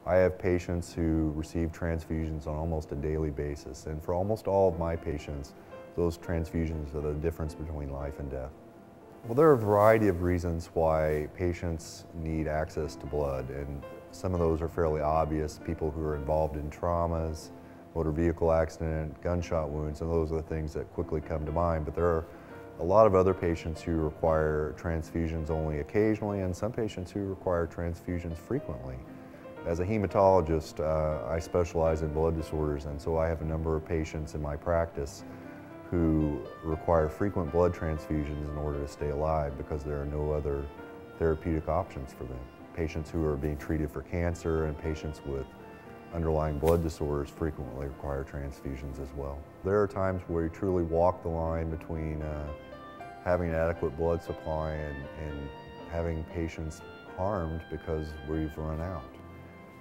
I have patients who receive transfusions on almost a daily basis, and for almost all of my patients, those transfusions are the difference between life and death. Well, there are a variety of reasons why patients need access to blood, and some of those are fairly obvious. People who are involved in traumas, motor vehicle accident, gunshot wounds, and those are the things that quickly come to mind. But there are a lot of other patients who require transfusions only occasionally, and some patients who require transfusions frequently. As a hematologist, I specialize in blood disorders, and so I have a number of patients in my practice who require frequent blood transfusions in order to stay alive because there are no other therapeutic options for them. Patients who are being treated for cancer and patients with underlying blood disorders frequently require transfusions as well. There are times where you truly walk the line between having an adequate blood supply and having patients harmed because we've run out.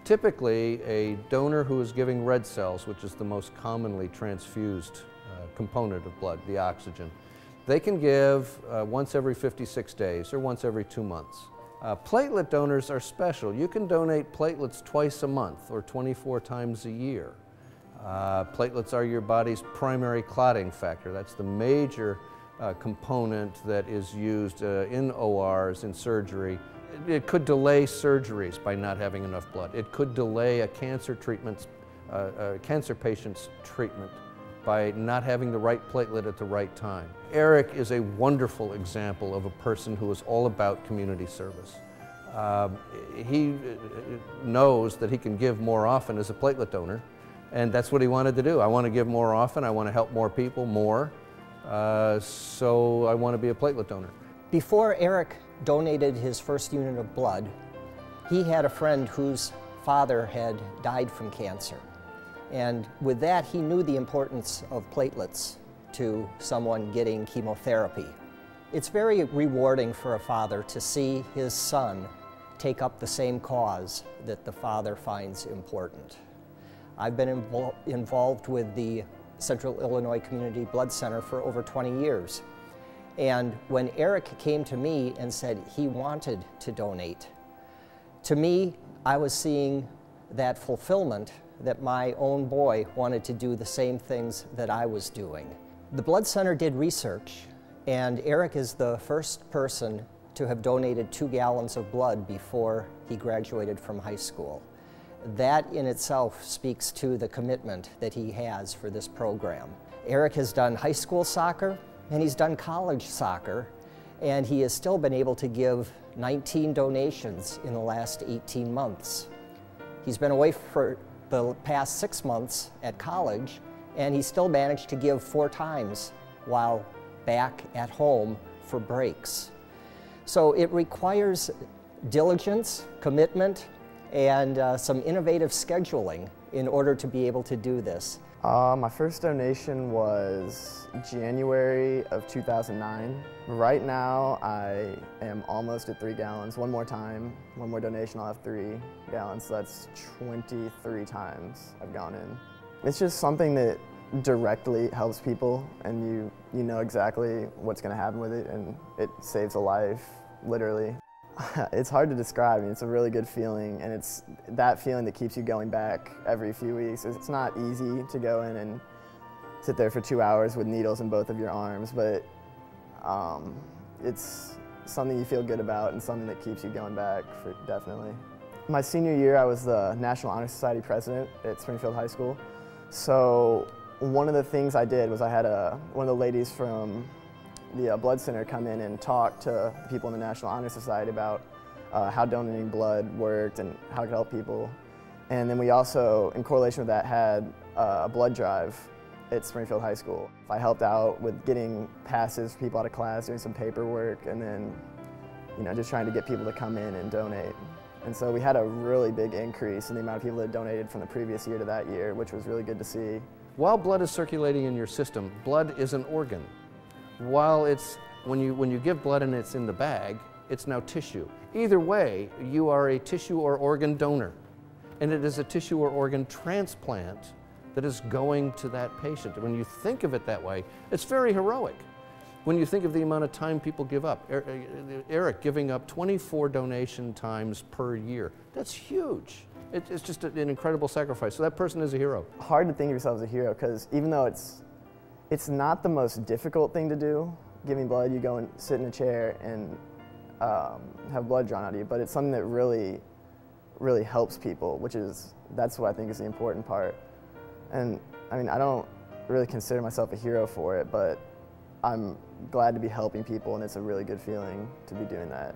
Typically, a donor who is giving red cells, which is the most commonly transfused component of blood, the oxygen, they can give once every 56 days or once every 2 months. Platelet donors are special. You can donate platelets twice a month or 24 times a year. Platelets are your body's primary clotting factor. That's the major component that is used in ORs, in surgery. It could delay surgeries by not having enough blood. It could delay a cancer patient's treatment by not having the right platelet at the right time. Erick is a wonderful example of a person who is all about community service. He knows that he can give more often as a platelet donor, and that's what he wanted to do. I want to give more often, I want to help more people more, so I want to be a platelet donor. Before Erick donated his first unit of blood, he had a friend whose father had died from cancer. And with that, he knew the importance of platelets to someone getting chemotherapy. It's very rewarding for a father to see his son take up the same cause that the father finds important. I've been involved with the Central Illinois Community Blood Center for over 20 years. And when Erick came to me and said he wanted to donate, to me, I was seeing that fulfillment that my own boy wanted to do the same things that I was doing. The Blood Center did research, and Erick is the first person to have donated 2 gallons of blood before he graduated from high school. That in itself speaks to the commitment that he has for this program. Erick has done high school soccer, and he's done college soccer, and he has still been able to give 19 donations in the last 18 months. He's been away for the past 6 months at college, and he still managed to give 4 times while back at home for breaks. So it requires diligence, commitment, and some innovative scheduling in order to be able to do this. My first donation was January of 2009. Right now I am almost at 3 gallons. One more time, one more donation, I'll have 3 gallons. So that's 23 times I've gone in. It's just something that directly helps people, and you know exactly what's going to happen with it, and it saves a life, literally. It's hard to describe. I mean, it's a really good feeling, and it's that feeling that keeps you going back every few weeks. It's not easy to go in and sit there for 2 hours with needles in both of your arms, but it's something you feel good about and something that keeps you going back, definitely. My senior year, I was the National Honor Society president at Springfield High School. So one of the things I did was I had one of the ladies from the Blood Center come in and talk to people in the National Honor Society about how donating blood worked and how it could help people. And then we also, in correlation with that, had a blood drive at Springfield High School. I helped out with getting passes for people out of class, doing some paperwork, and then just trying to get people to come in and donate. And so we had a really big increase in the amount of people that donated from the previous year to that year, which was really good to see. While blood is circulating in your system, blood is an organ. While when you give blood and it's in the bag, it's now tissue. Either way, you are a tissue or organ donor, and it is a tissue or organ transplant that is going to that patient. When you think of it that way, it's very heroic. When you think of the amount of time people give up, Erick giving up 24 donation times per year, that's huge. It's just an incredible sacrifice. So that person is a hero. Hard to think of yourself as a hero because even though it's not the most difficult thing to do, giving blood, you go and sit in a chair and have blood drawn out of you, but it's something that really helps people, that's what I think is the important part. And I mean, I don't really consider myself a hero for it, but I'm glad to be helping people, and it's a really good feeling to be doing that.